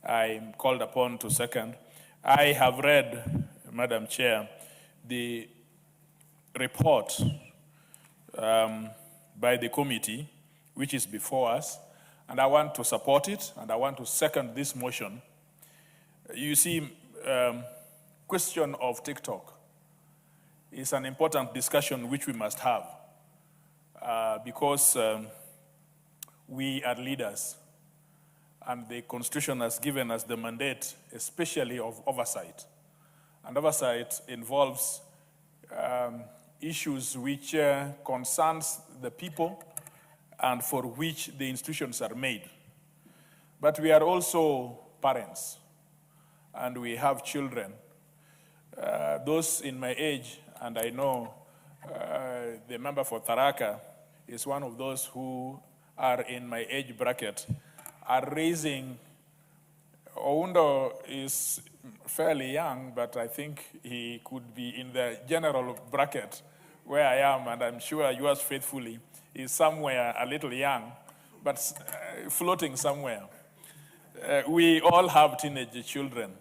I'm called upon to second. I have read, Madam Chair, the report by the committee, which is before us, and I want to support it, and I want to second this motion. You see, question of TikTok is an important discussion which we must have because we are leaders, and the Constitution has given us the mandate, especially of oversight. And oversight involves issues which concerns the people and for which the institutions are made. But we are also parents, and we have children. Those in my age, and I know the member for Tharaka is one of those who are in my age bracket, are raising. Oundo is fairly young, but I think he could be in the general bracket where I am, and I'm sure yours faithfully is somewhere a little young, but floating somewhere. We all have teenage children.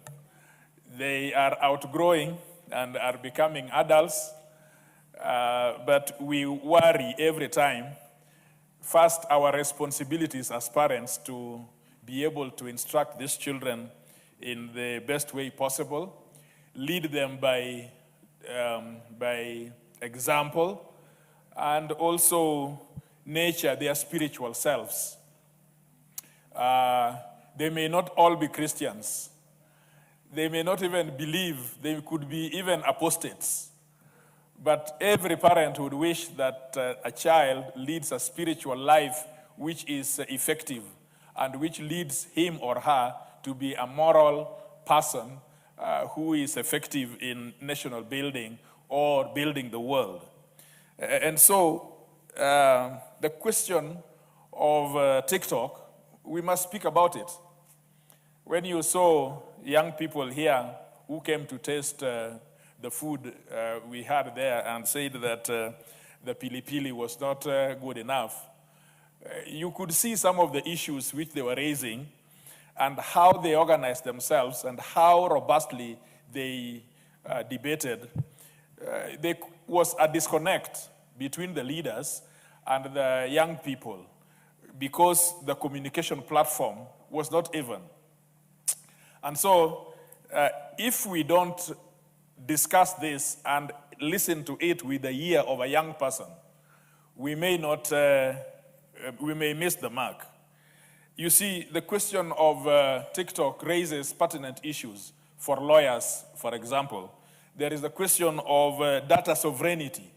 They are outgrowing and are becoming adults, but we worry every time. First, our responsibilities as parents to be able to instruct these children in the best way possible, lead them by example, and also nurture their spiritual selves. They may not all be Christians. They may not even believe. They could be even apostates. But every parent would wish that a child leads a spiritual life which is effective and which leads him or her to be a moral person who is effective in national building or building the world. And so the question of TikTok, we must speak about it. When you saw young people here who came to taste the food we had there and said that the pili-pili was not good enough, you could see some of the issues which they were raising and how they organized themselves and how robustly they debated. There was a disconnect between the leaders and the young people because the communication platform was not even. And so if we don't discuss this and listen to it with the ear of a young person, we may not, we may miss the mark. You see, the question of TikTok raises pertinent issues for lawyers, for example. There is the question of data sovereignty,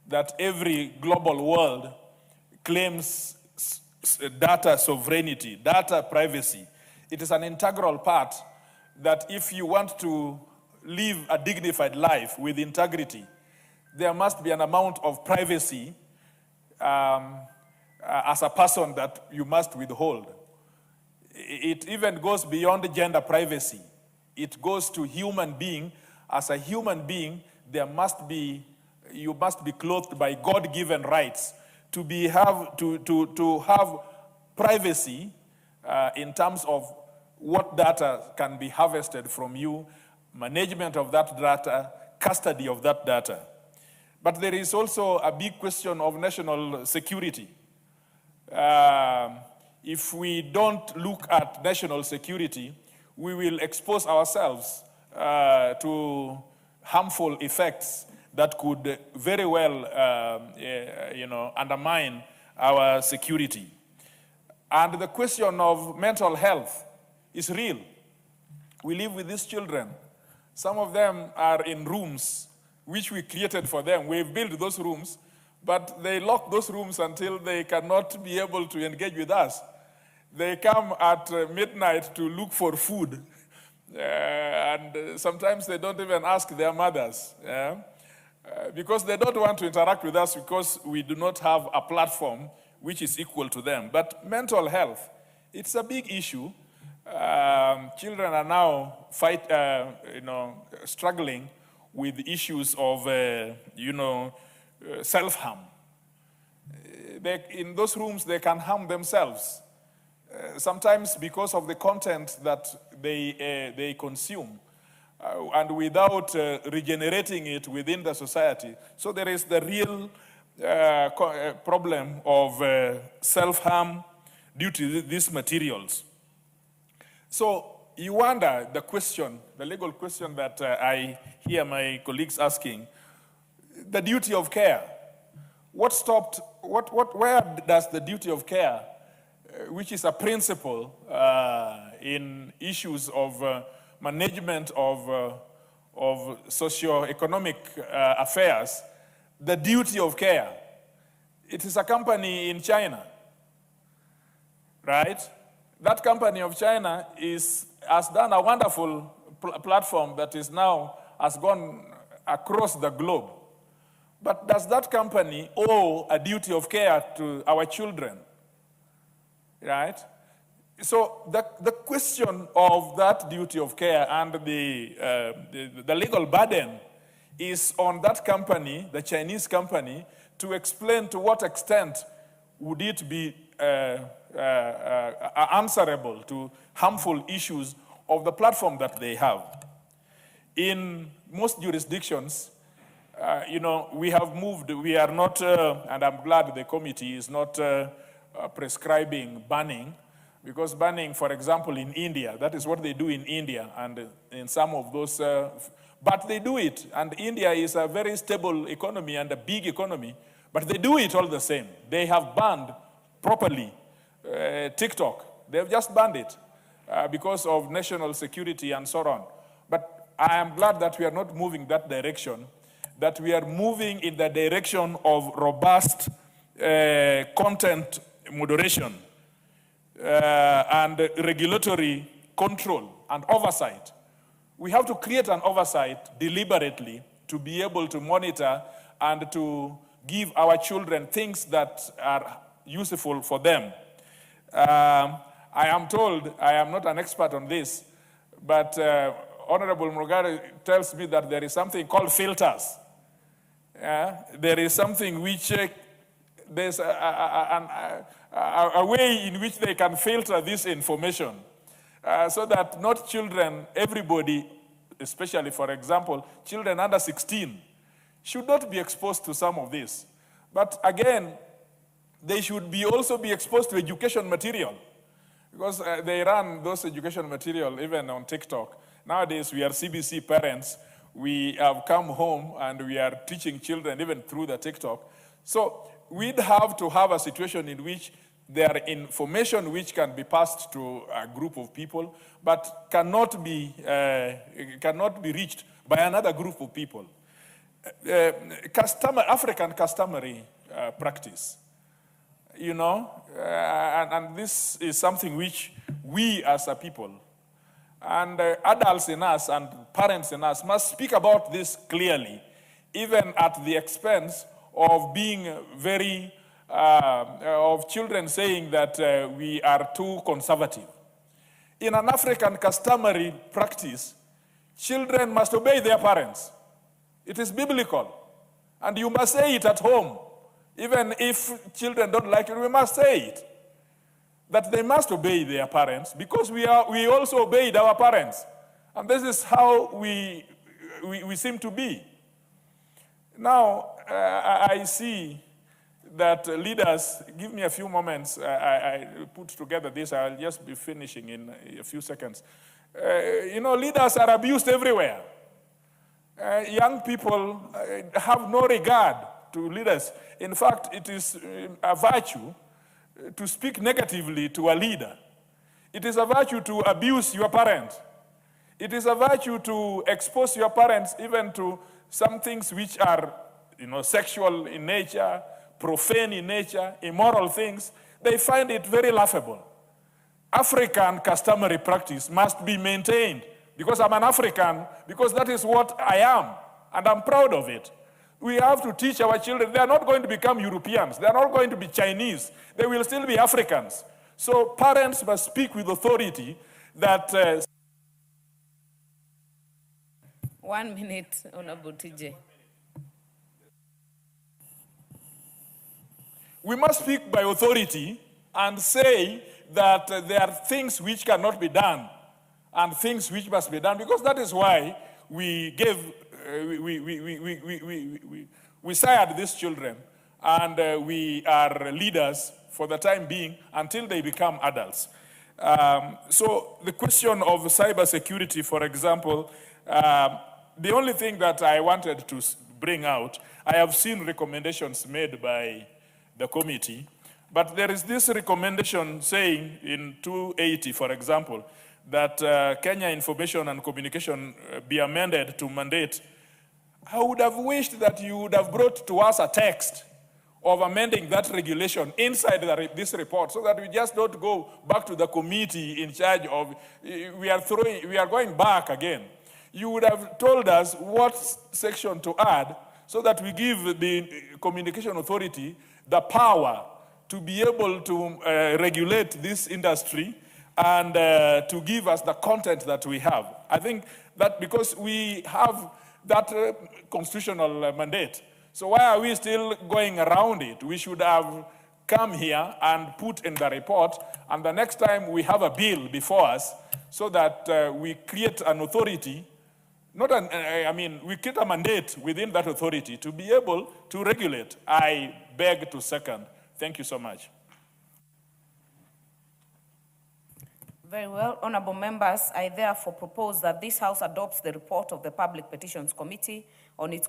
that every global world claims data sovereignty, data privacy. It is an integral part that if you want to live a dignified life with integrity, there must be an amount of privacy as a person that you must withhold. It even goes beyond gender privacy. It goes to human being. As a human being, you must be clothed by God-given rights to have privacy in terms of what data can be harvested from you, management of that data, custody of that data. But there is also a big question of national security. If we don't look at national security, we will expose ourselves to harmful effects that could very well undermine our security. And the question of mental health is real. We live with these children. Some of them are in rooms which we created for them. We've built those rooms, but they lock those rooms until they cannot be able to engage with us. They come at midnight to look for food, and sometimes they don't even ask their mothers, because they don't want to interact with us because we do not have a platform which is equal to them. But mental health, it's a big issue. Children are now struggling with issues of, self-harm. In those rooms, they can harm themselves. sometimes because of the content that they consume, and without regenerating it within the society. So there is the real problem of self-harm due to these materials. So you wonder the question, the legal question that I hear my colleagues asking, the duty of care. Where does the duty of care, which is a principle in issues of management of socio-economic affairs, the duty of care? It is a company in China, right? That company of China has done a wonderful platform that has gone across the globe. But does that company owe a duty of care to our children, right? So the question of that duty of care and the legal burden is on that company, the Chinese company, to explain to what extent would it be answerable to harmful issues of the platform that they have. In most jurisdictions, we have moved, we are not, and I'm glad the committee is not prescribing banning, because banning, for example, in India, that is what they do in India and in some of those, but they do it, and India is a very stable economy and a big economy, but they do it all the same. They have banned properly TikTok. They've just banned it because of national security and so on. But I am glad that we are not moving that direction, that we are moving in the direction of robust content moderation and regulatory control and oversight. We have to create an oversight deliberately to be able to monitor and to give our children things that are useful for them. I am told, I am not an expert on this, but Honorable Murugari tells me that there is something called filters. There is something which, there's a way in which they can filter this information so that not children, everybody, especially, for example, children under 16, should not be exposed to some of this. But again, they should also be exposed to education material, because they run those education material even on TikTok. Nowadays, we are CBC parents. We have come home and we are teaching children even through the TikTok. So we'd have to have a situation in which there are information which can be passed to a group of people, but cannot be reached by another group of people. African customary practice, and this is something which we as a people and adults in us and parents in us must speak about this clearly, even at the expense of being very, of children saying that we are too conservative. In an African customary practice, children must obey their parents. It is biblical. And you must say it at home. Even if children don't like it, we must say it. That they must obey their parents, because we also obeyed our parents. And this is how we seem to be. Now, I see that leaders, give me a few moments, I put together this, I'll just be finishing in a few seconds. Leaders are abused everywhere. Young people have no regard to leaders. In fact, it is a virtue to speak negatively to a leader. It is a virtue to abuse your parents. It is a virtue to expose your parents even to some things which are, sexual in nature, profane in nature, immoral things. They find it very laughable. African customary practice must be maintained, because I'm an African, because that is what I am, and I'm proud of it. We have to teach our children. They are not going to become Europeans. They are not going to be Chinese. They will still be Africans. So parents must speak with authority that... 1 minute, Honorable TJ. We must speak by authority and say that there are things which cannot be done and things which must be done, because that is why we gave, we sired these children, and we are leaders for the time being until they become adults. So the question of cybersecurity, for example, the only thing that I wanted to bring out, I have seen recommendations made by the committee, but there is this recommendation saying in 280, for example, that Kenya Information and Communication be amended to mandate. I would have wished that you would have brought to us a text of amending that regulation inside this report, so that we just don't go back to the committee in charge of, we are going back again. You would have told us what section to add so that we give the Communication Authority the power to be able to regulate this industry and to give us the content that we have. I think that because we have that constitutional mandate, so why are we still going around it? We should have come here and put in the report, and the next time we have a bill before us, so that we create an authority, we create a mandate within that authority to be able to regulate. I beg to second. Thank you so much. Very well. Honorable members, I therefore propose that this House adopts the report of the Public Petitions Committee on its